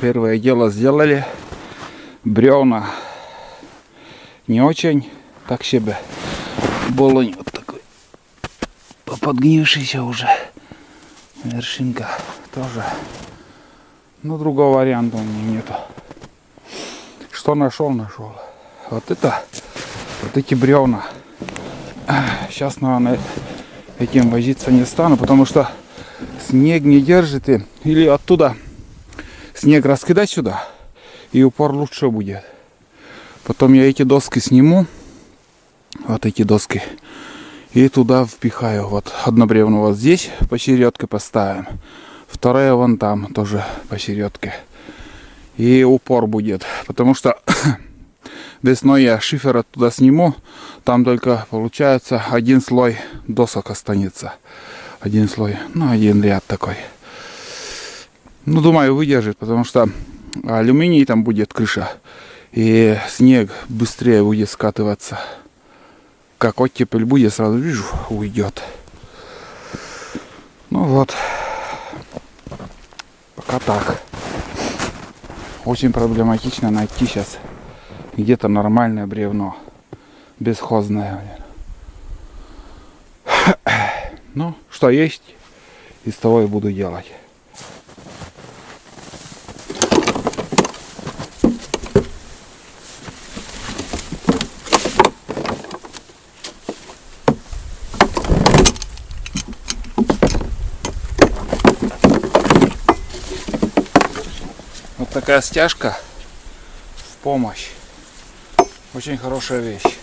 первое дело сделали. Бревна не очень, так себе. Болонь вот такой подгнившийся уже. Вершинка тоже. Но другого варианта у меня нету. Что нашел? Вот эти бревна. Сейчас, наверное, этим возиться не стану, потому что снег не держит. Или оттуда снег раскидать сюда, и упор лучше будет. Потом я эти доски сниму, вот эти доски, и туда впихаю. Вот одно бревно вот здесь посередке поставим, второе вон там тоже посередке. И упор будет, потому что весной я шифер оттуда сниму, там только получается один слой досок останется. Один слой, ну один ряд такой. Ну, думаю, выдержит, потому что алюминий там будет крыша, и снег быстрее будет скатываться. Как оттепель будет, сразу вижу, уйдет. Ну вот, пока так. Очень проблематично найти сейчас где-то нормальное бревно, бесхозное. Ну, что есть, из того и буду делать. Вот такая стяжка в помощь. Очень хорошая вещь.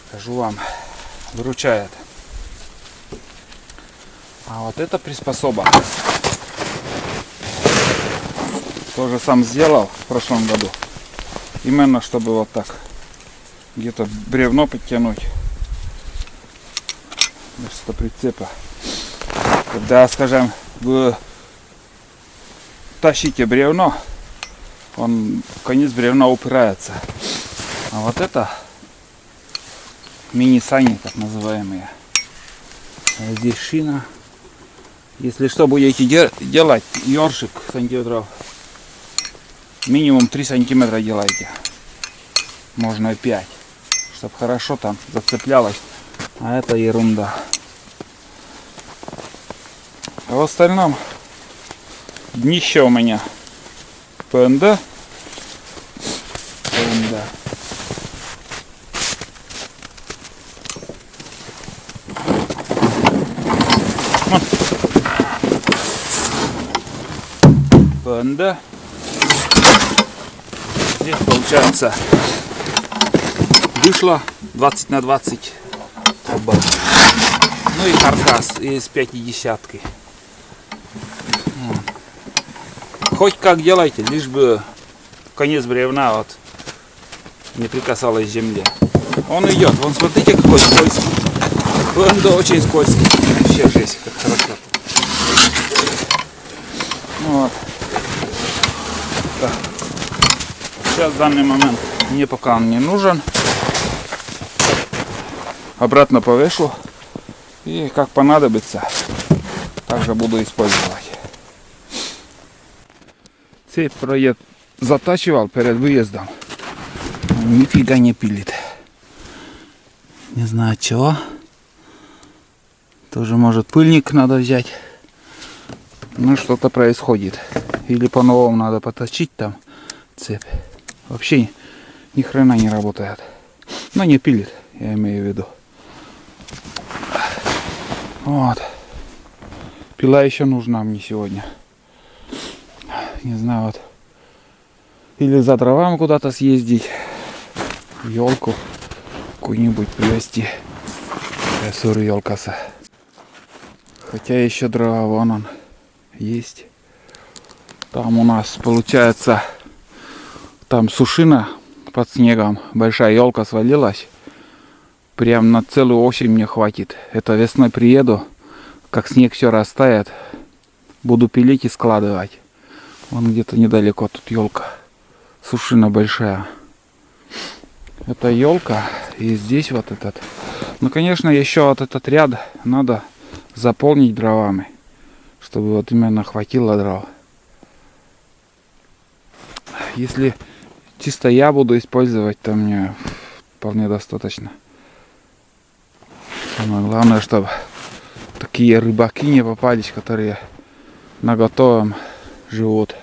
Скажу вам, выручает. А вот эта приспособа тоже сам сделал в прошлом году. Именно чтобы вот так где-то бревно подтянуть вместо прицепа. Когда, скажем, вы тащите бревно, он конец бревна упирается. А вот это мини-сани, так называемые. Здесь шина. Если что будете делать, ёршик сантиметров минимум 3 сантиметра делайте. Можно 5, чтобы хорошо там зацеплялось. А это ерунда. А в остальном днище у меня ПНД. ПНД. Здесь получается вышло 20 на 20 труба. Ну и каркас из 50-ки. Хоть как делайте, лишь бы конец бревна вот не прикасалась к земле. Он идет. Вон смотрите, какой скользкий. ПНД очень скользкий. Вообще жесть, как хорошо. Вот. Так. Сейчас в данный момент мне пока он не нужен. Обратно повешу. И как понадобится, также буду использовать. Цепь затачивал перед выездом. Нифига не пилит. Не знаю чего. Тоже может пыльник надо взять. Ну что-то происходит. Или по-новому надо поточить там цепь. Вообще ни хрена не работает. Но не пилит, я имею в виду. Вот. Пила еще нужна мне сегодня. Не знаю, вот. Или за дровами куда-то съездить. Елку какую-нибудь привезти. Красуру елкаса. Хотя еще дрова, вон он есть. Там у нас получается, там сушина под снегом. Большая елка свалилась. Прям на целую осень мне хватит. Это весной приеду, как снег все растает, буду пилить и складывать. Вон где-то недалеко тут елка. Сушина большая. Это елка. И здесь вот этот. Ну, конечно, еще вот этот ряд надо заполнить дровами. чтобы вот именно хватило дров. Если чисто я буду использовать, то мне вполне достаточно. Самое главное, чтобы такие рыбаки не попались, которые на готовом живут.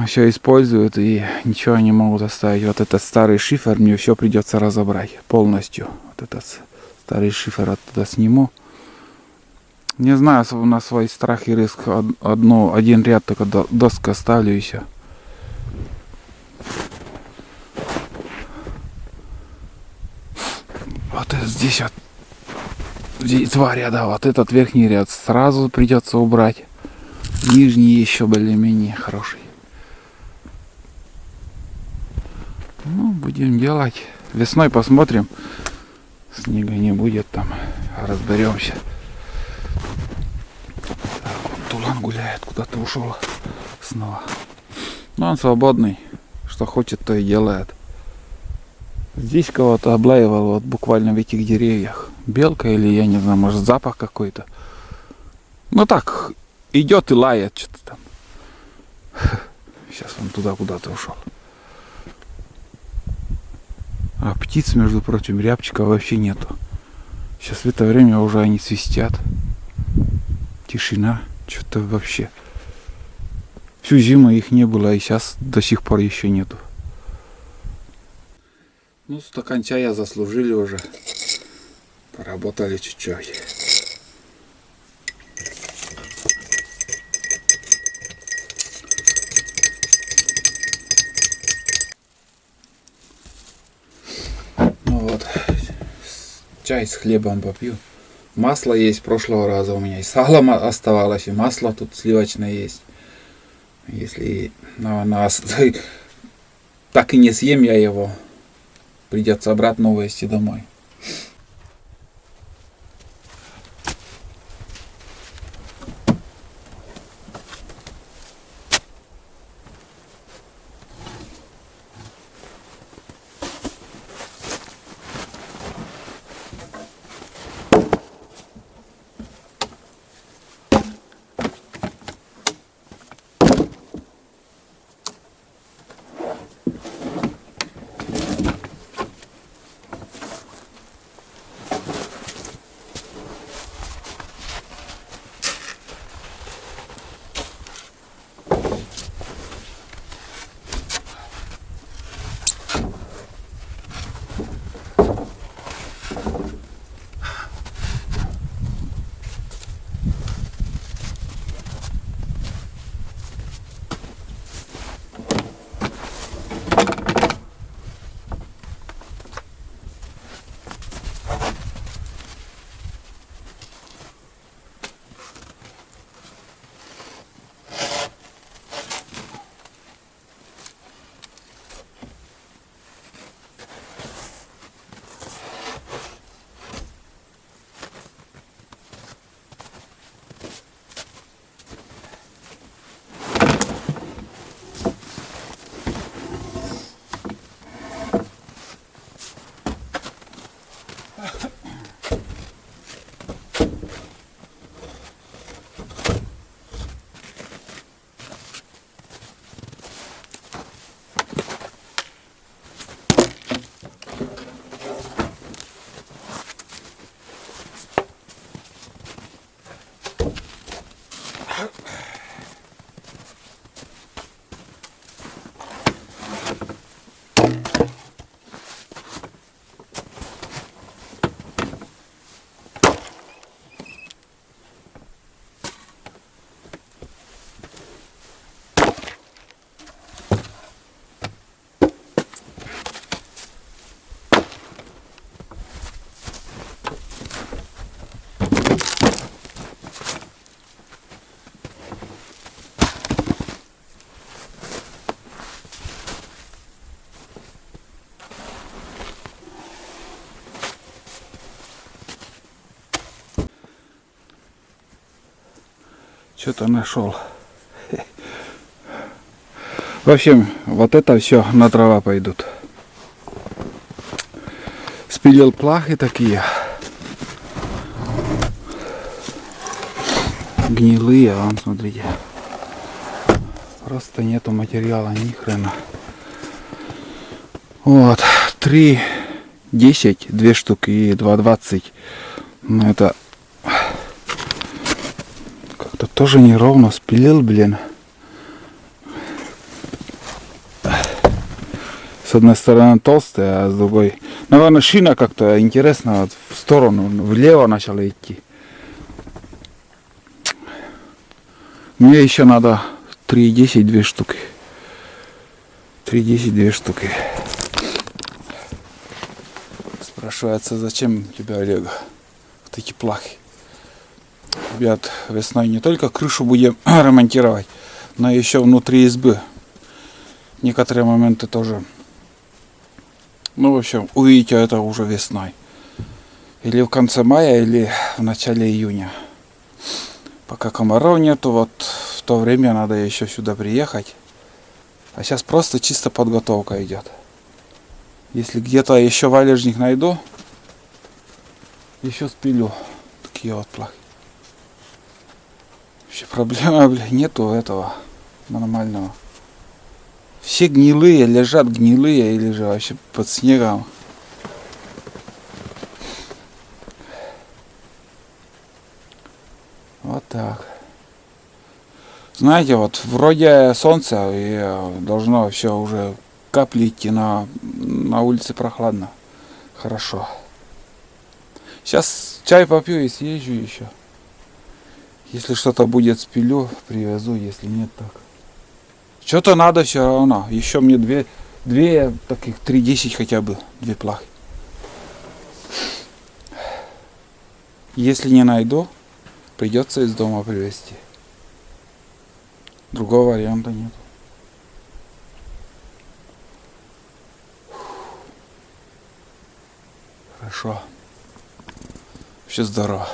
Все используют и ничего не могут оставить. Вот этот старый шифер мне все придется разобрать полностью. Вот этот старый шифер оттуда сниму. Не знаю, на свой страх и риск один ряд только доску оставлю и все. Вот здесь вот здесь два ряда, вот этот верхний ряд сразу придется убрать. Нижний еще более-менее хороший. Ну, будем делать. Весной посмотрим. Снега не будет там. Разберемся. Так, вот Тулан гуляет, куда-то ушел снова. Но он свободный. Что хочет, то и делает. Здесь кого-то облаивал вот буквально в этих деревьях. Белка или я не знаю, может запах какой-то. Ну так, идет и лает что-то там. Сейчас он туда куда-то ушел. А птиц, между прочим, рябчика вообще нету. Сейчас в это время уже они свистят. Тишина. Что-то вообще. Всю зиму их не было, и сейчас до сих пор еще нету. Ну, стакан чая заслужили уже. Поработали чуть-чуть. Ну вот, чай с хлебом попью. Масло есть прошлого раза у меня. И сало оставалось, и масло тут сливочное есть. Если так и не съем я его, придется обратно увезти домой. Что-то нашел. В общем, вот это все на дрова пойдут. Спилил плахи такие. гнилые, вон, смотрите. Просто нету материала, ни хрена. Вот, 3,10, 2 штуки и 2,20. Но это как-то тоже неровно спилил, блин. С одной стороны толстая, а с другой... Наверное, шина как-то интересно вот в сторону, влево начала идти. Мне еще надо 3,10, 2 штуки. 3,10, 2 штуки. Спрашивается, зачем тебе, Олег, вот эти плахи? Ребят, весной не только крышу будем ремонтировать, но еще внутри избы. Некоторые моменты тоже. Ну, в общем, увидите это уже весной. Или в конце мая, или в начале июня. Пока комаров нету, вот в то время надо еще сюда приехать. А сейчас просто чисто подготовка идет. Если где-то еще валежник найду, еще спилю. Такие вот плахи. Вообще проблема, бля, нету этого нормального. Все гнилые, лежат гнилые или же вообще под снегом. Вот так. Знаете, вот вроде солнца и должно вообще уже капли идти, на улице прохладно. Хорошо. Сейчас чай попью и съезжу еще. Если что-то будет, спилю, привезу, если нет, так. Что-то надо все равно. Еще мне две таких 3,10 хотя бы, 2 плахи. Если не найду, придется из дома привезти. Другого варианта нет. Хорошо. Вообще здорово.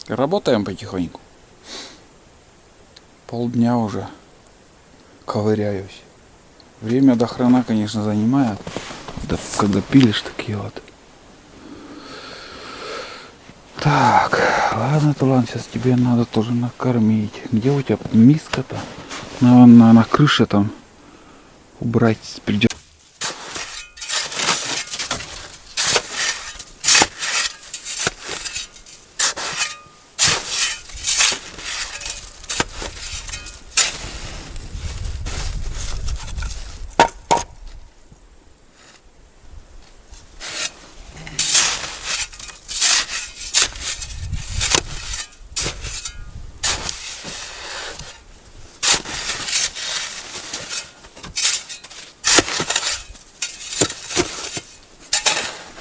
Работаем потихоньку. Полдня уже ковыряюсь. Время до хрена, конечно, занимает. Когда пилишь такие вот. Так, ладно, Талан, сейчас тебе надо тоже накормить. Где у тебя миска-то? На крыше там убрать придется.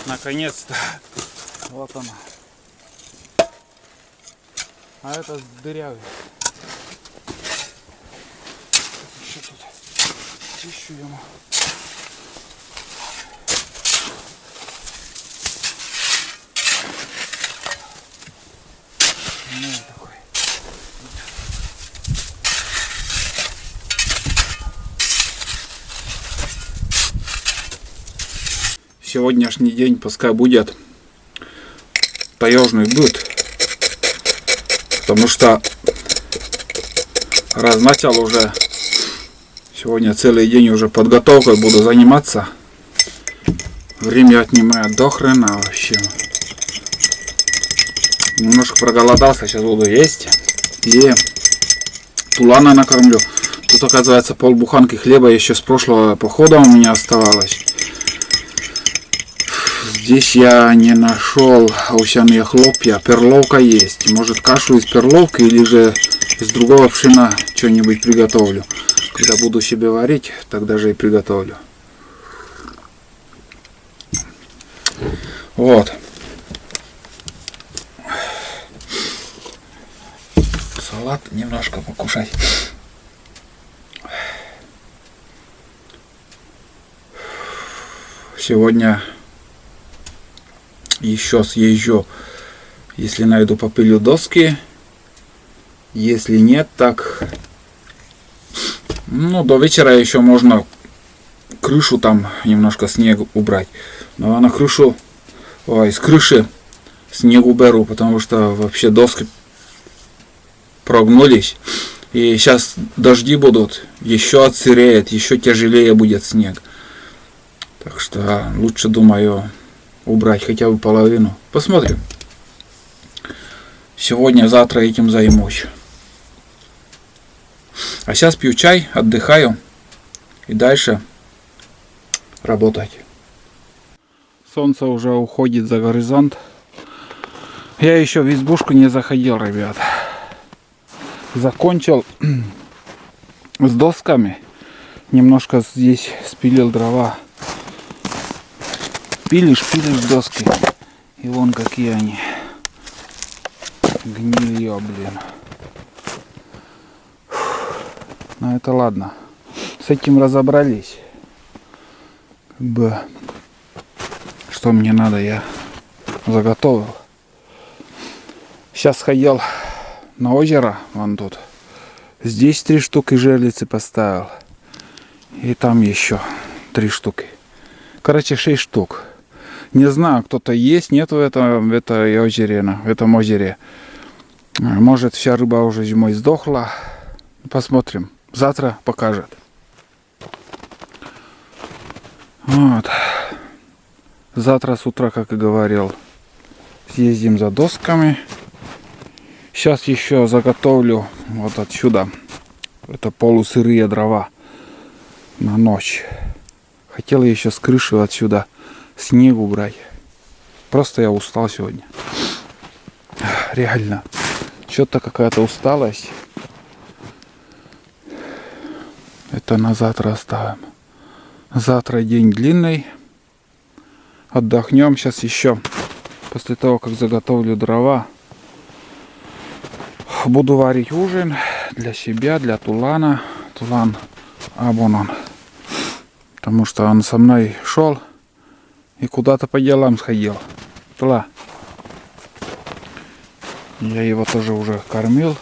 Наконец-то. Вот она. А это дырявый. Еще тут чищу ему. Ну, такой. Сегодняшний день пускай будет таежный быт, потому что раз начал уже, сегодня целый день уже подготовкой буду заниматься, время отнимает до хрена вообще. Немножко проголодался, сейчас буду есть и Тулана накормлю. Тут, оказывается, полбуханки хлеба еще с прошлого похода у меня оставалось. Здесь я не нашел овсяные хлопья, перловка есть. Может, кашу из перловки или же из другого пшена что-нибудь приготовлю. Когда буду себе варить, тогда же и приготовлю. Вот. Салат немножко покушать. Сегодня еще съезжу, если найду, попилю доски. Если нет, так ну до вечера еще можно крышу там немножко снег убрать. Но на крышу, с крыши снег уберу, потому что вообще доски прогнулись. И сейчас дожди будут, еще отсыреет, еще тяжелее будет снег. Так что лучше, думаю, убрать хотя бы половину. Посмотрим. Сегодня-завтра этим займусь. А сейчас пью чай, отдыхаю и дальше работать. Солнце уже уходит за горизонт. Я еще в избушку не заходил, ребят. Закончил с досками. Немножко здесь спилил дрова. Пилишь доски. И вон какие они. Гнилье, блин. Но это ладно. С этим разобрались. Как бы, что мне надо, я заготовил. Сейчас ходил на озеро, вон тут. Здесь 3 штуки жерлицы поставил. И там еще 3 штуки. Короче, 6 штук. Не знаю, кто-то есть, нет в этом озере. Может, вся рыба уже зимой сдохла. Посмотрим. Завтра покажет. Вот. Завтра с утра, как и говорил, съездим за досками. Сейчас еще заготовлю вот отсюда. Это полусырые дрова на ночь. Хотел еще с крыши отсюда снег убрать. Просто я устал сегодня. Реально. Что-то какая-то усталость. Это на завтра оставим. Завтра день длинный. Отдохнем сейчас еще. После того, как заготовлю дрова, буду варить ужин для себя, для Тулана. Тулан, вон он. Потому что он со мной шел и куда-то по делам сходил. Тула. Я его тоже уже кормил.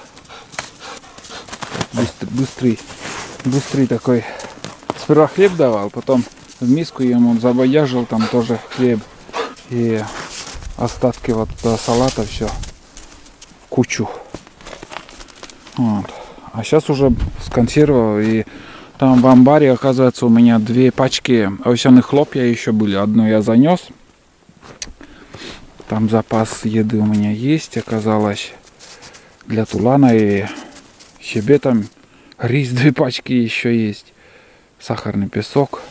Быстрый такой. Сперва хлеб давал, потом в миску ему забояжил там тоже хлеб. И остатки вот салата все в кучу. Вот. А сейчас уже сконсервировал. И там в амбаре, оказывается, у меня 2 пачки овсяных хлопья еще были. Одну я занес. Там запас еды у меня есть, оказалось, для Тулана. И себе там рис 2 пачки еще есть. Сахарный песок.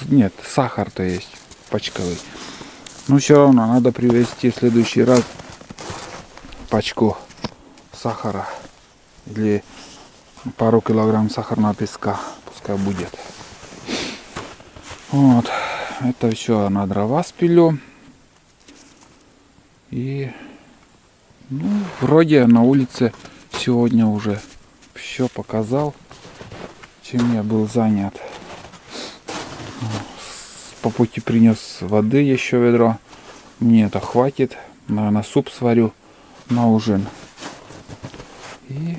Нет, сахар-то есть пачковый. Но все равно надо привезти в следующий раз пачку сахара. Или пару килограмм сахарного песка. Пускай будет. Вот. Это все на дрова спилю. И вроде на улице сегодня уже все показал, чем я был занят. По пути принес воды еще ведро. Мне это хватит. Наверное, суп сварю на ужин. И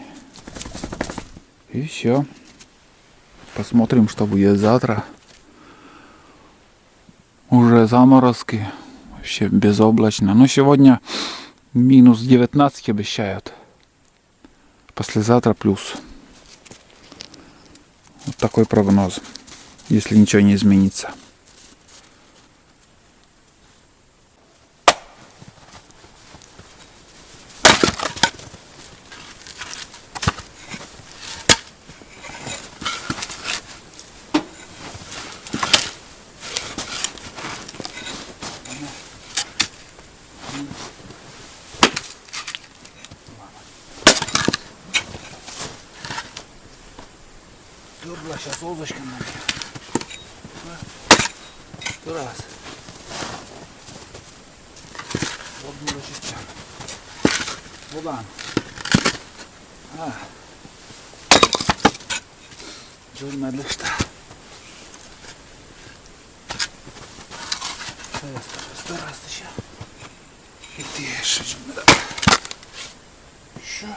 все. Посмотрим, что будет завтра. Уже заморозки. Вообще безоблачно. Но сегодня минус 19 обещают. Послезавтра плюс. Вот такой прогноз. Если ничего не изменится. Дурла, сейчас лодочка на меня. Раз. Вот буду сейчас. Вода. Журналиста. Старайся сейчас. И ты шиш. Що?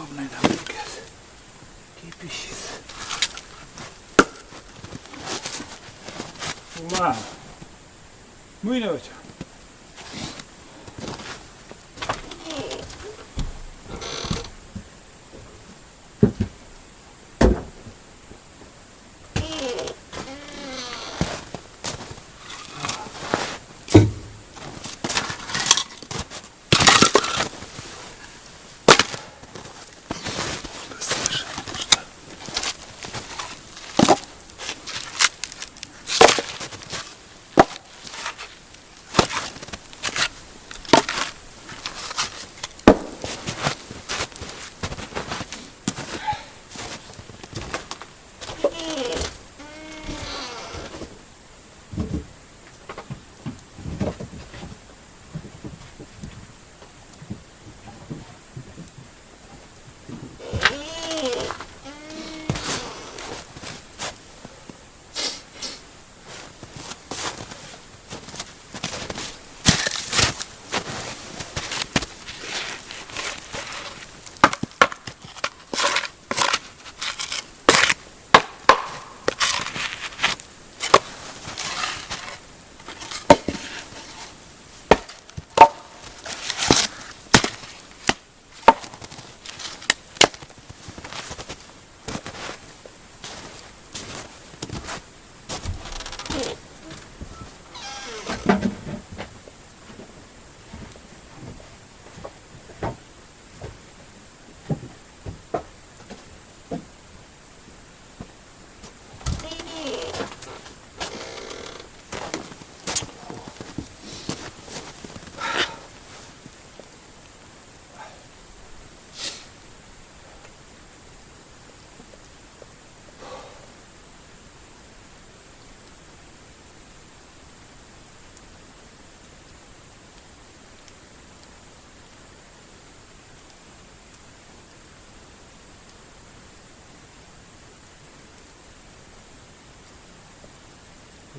удобный домикес. Кипищит. Ладно. Мылёте.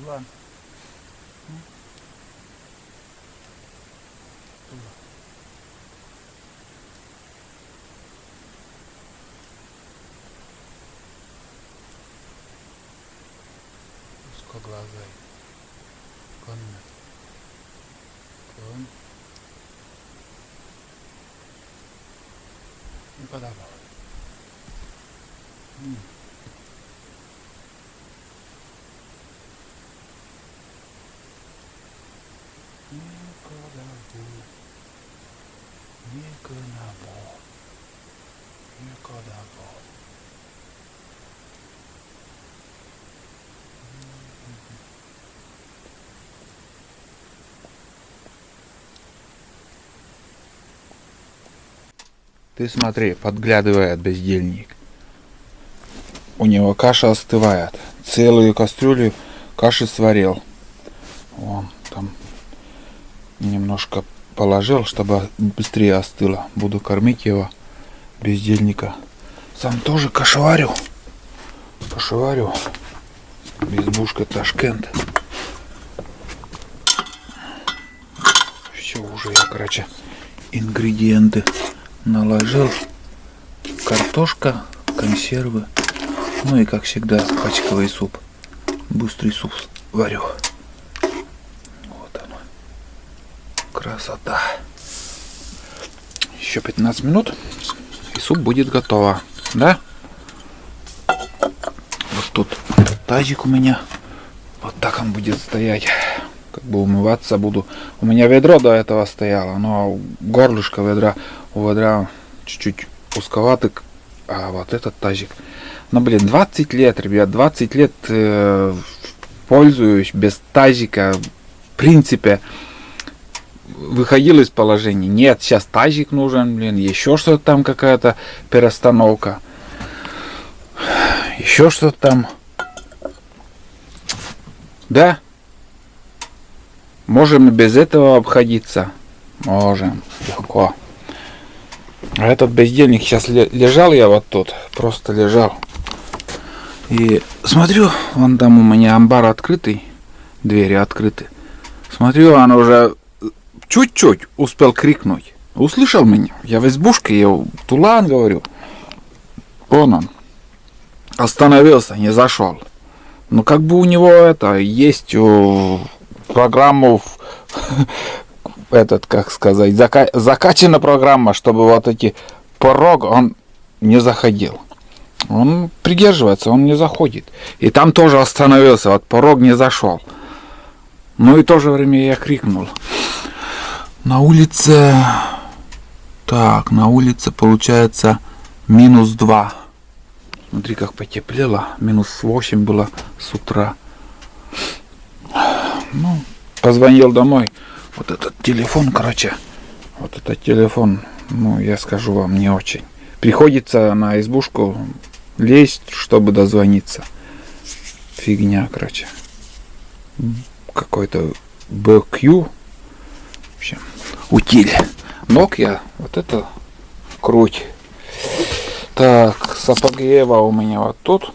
Ладно. Узкоглазый. Кон. Кон. Не подавал. Ты смотри, подглядывает бездельник. У него каша остывает. Целую кастрюлю каши сварил. Вон там немножко положил, чтобы быстрее остыло. Буду кормить его, бездельника. Сам тоже кашеварю. Кашеварю. Избушка Ташкент. Все уже я, короче, ингредиенты наложил. Картошка, консервы. Ну и, как всегда, пачковый суп. Быстрый суп варю. Вот оно. Красота. Еще 15 минут, и суп будет готово. Да? Вот тут тазик у меня. Вот так он будет стоять. Как бы умываться буду. У меня ведро до этого стояло, но горлышко ведра, у ведра чуть-чуть узковатый. А вот этот тазик. Ну, блин, 20 лет, ребят, 20 лет пользуюсь без тазика. В принципе, выходил из положения. Нет, сейчас тазик нужен, блин, еще что-то там, какая-то перестановка. Еще что-то там. Да? Можем без этого обходиться. Можем. Легко. А этот бездельник сейчас лежал я вот тут. Просто лежал. И смотрю, вон там у меня амбар открытый. Двери открыты. Смотрю, он уже чуть-чуть успел крикнуть. Услышал меня. Я в избушке, я Тулан говорю. Он остановился, не зашел. Ну как бы у него это есть программу, этот, как сказать, закачана программа, чтобы вот эти порог он не заходил. Он придерживается, он не заходит. И там тоже остановился, вот порог не зашел. Ну и в то же время я крикнул. На улице... Так, на улице получается -2. Смотри, как потеплело. -8 было с утра. Ну, позвонил домой. Вот этот телефон, короче. Вот этот телефон, ну, я скажу вам, не очень. Приходится на избушку лезть, чтобы дозвониться. Фигня, короче. Какой-то BQ. В общем, утиль. Nokia, вот это круть. Так, сапогеева у меня вот тут.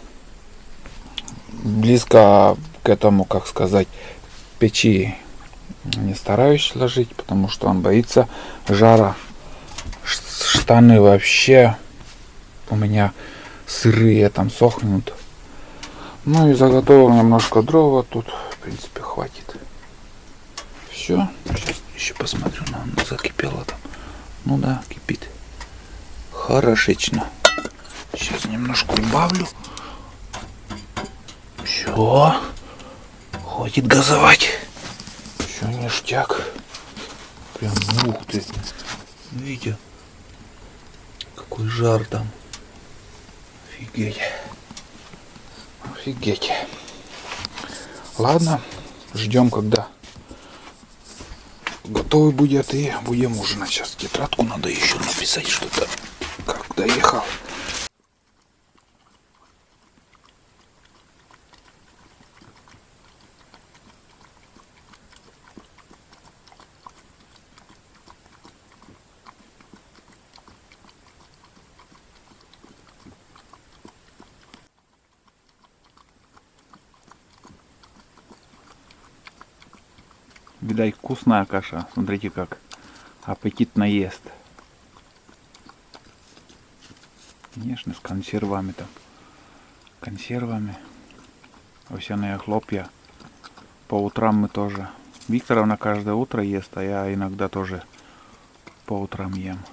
Близко к этому, как сказать, печи не стараюсь ложить, потому что он боится жара. Штаны вообще у меня сырые, там сохнут. Ну и заготовил немножко дрова тут, в принципе, хватит. Все, сейчас еще посмотрю, она закипела там. Ну да, кипит. Хорошечно. Сейчас немножко убавлю. Все. Хватит газовать. Все ништяк. Прям, ух ты. Видите? Какой жар там. Офигеть. Офигеть. Ладно, ждем, когда готовый будет, и будем ужинать. Сейчас тетрадку надо еще написать что-то, как доехал. Видать, вкусная каша. Смотрите, как аппетитно ест. Конечно, с консервами там. Консервами. Овсяные хлопья. По утрам мы тоже. Викторовна каждое утро ест, а я иногда тоже по утрам ем.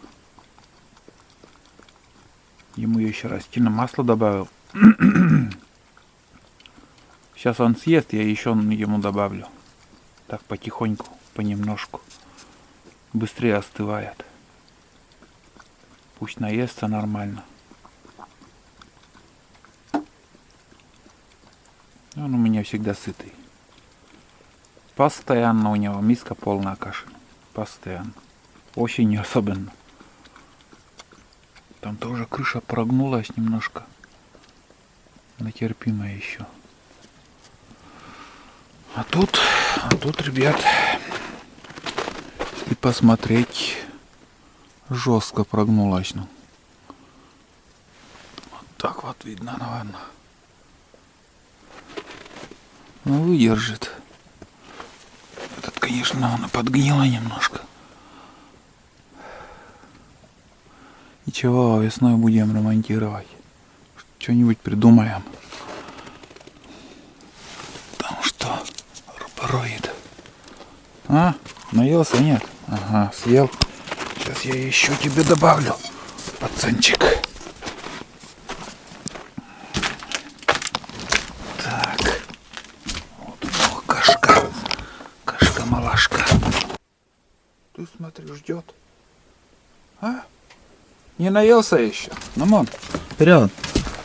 Ему еще растительное масло добавил. Сейчас он съест, я еще ему добавлю. Так потихоньку, понемножку. Быстрее остывает. Пусть наестся нормально. Он у меня всегда сытый. Постоянно у него миска полная каши. Постоянно. Осенью особенно. Там тоже крыша прогнулась немножко. Но терпимая еще. А тут, ребят, если посмотреть, жестко прогнулась. Ну. Вот так вот видно, наверное. Ну, выдержит. Этот, конечно, она подгнила немножко. Ничего, весной будем ремонтировать. Что-нибудь придумаем. Потому что роет. А? Наелся? Нет? Ага, съел. Сейчас я еще тебе добавлю, пацанчик. Так. Вот у него кашка. Кашка-малашка. Ты смотри, ждет. А? Не наелся еще? Ну, мон, вперед.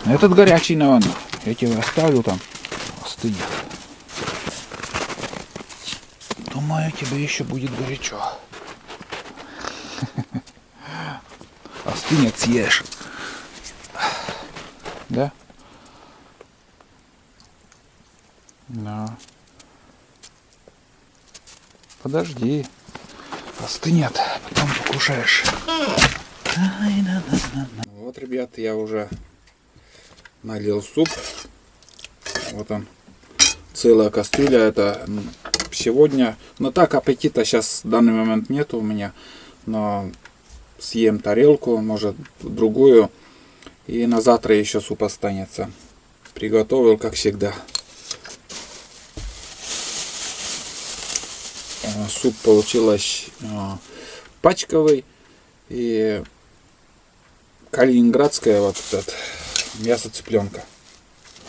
Этот горячий, наверное. Я тебе оставлю там. Остынет. Думаю, тебе еще будет горячо. Остынет, съешь. Да? Да. Подожди. Остынет, потом покушаешь. Вот, ребят, я уже налил суп. Вот он. Целая кастрюля. Это сегодня. Но так аппетита сейчас в данный момент нету у меня. Но съем тарелку, может другую. И на завтра еще суп останется. Приготовил, как всегда. Суп получилось пачковый. И калининградское вот этот мясо цыпленка.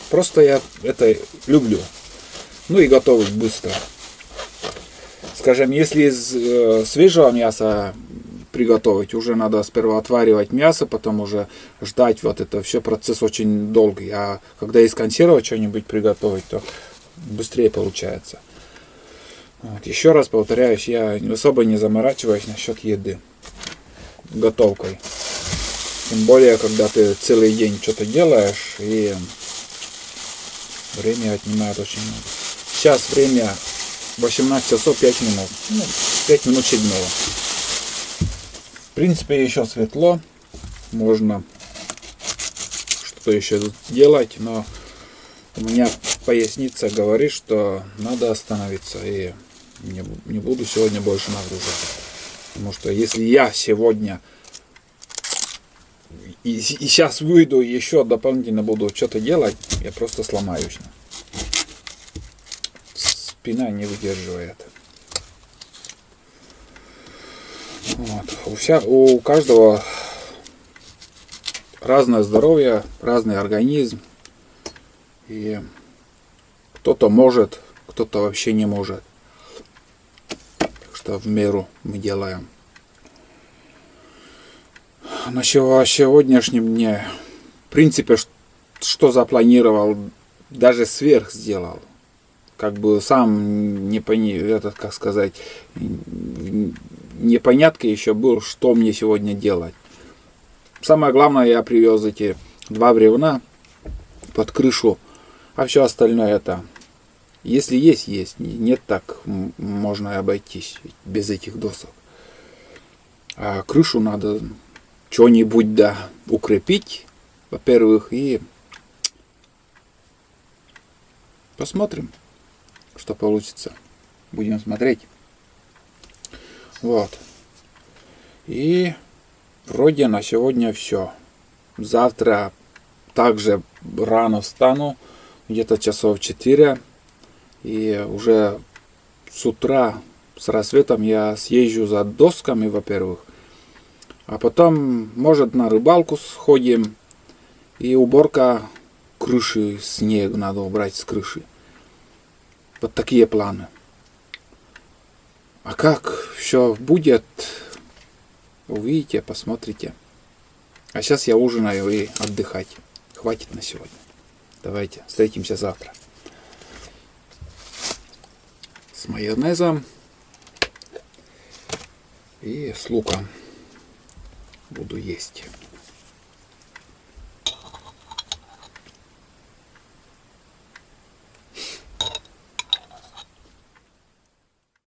Просто я это люблю. Ну и готовить быстро. Скажем, если из свежего мяса приготовить, уже надо сперва отваривать мясо, потом уже ждать, вот это все, процесс очень долгий. А когда из консерва что-нибудь приготовить, то быстрее получается. Вот. Еще раз повторяюсь, я особо не заморачиваюсь насчет еды, готовкой. Тем более, когда ты целый день что-то делаешь, и время отнимает очень много. Сейчас время 18 часов 5 минут. Ну, 5 минут 7. В принципе, еще светло. Можно что-то еще делать, но у меня поясница говорит, что надо остановиться. И не буду сегодня больше нагружать. Потому что если я сегодня и сейчас выйду еще дополнительно буду что-то делать, я просто сломаюсь. Спина не выдерживает. Вот. У каждого разное здоровье, разный организм. И кто-то может, кто-то вообще не может. Так что в меру мы делаем. На сегодняшнем дне, в принципе, что запланировал, даже сверх сделал. Как бы сам непонятка еще был, что мне сегодня делать. Самое главное, я привез эти 2 бревна под крышу, а все остальное это, если есть, есть, нет, так можно и обойтись без этих досок. А крышу надо что-нибудь да укрепить, во-первых, и посмотрим, что получится. Будем смотреть. Вот. И вроде на сегодня все. Завтра также рано встану, где-то часов 4. И уже с утра, с рассветом я съезжу за досками, во-первых. А потом, может, на рыбалку сходим. И уборка крыши, снег надо убрать с крыши. Вот такие планы. А как все будет, увидите, посмотрите. А сейчас я ужинаю и отдыхать. Хватит на сегодня. Давайте, встретимся завтра. С майонезом и с луком буду есть.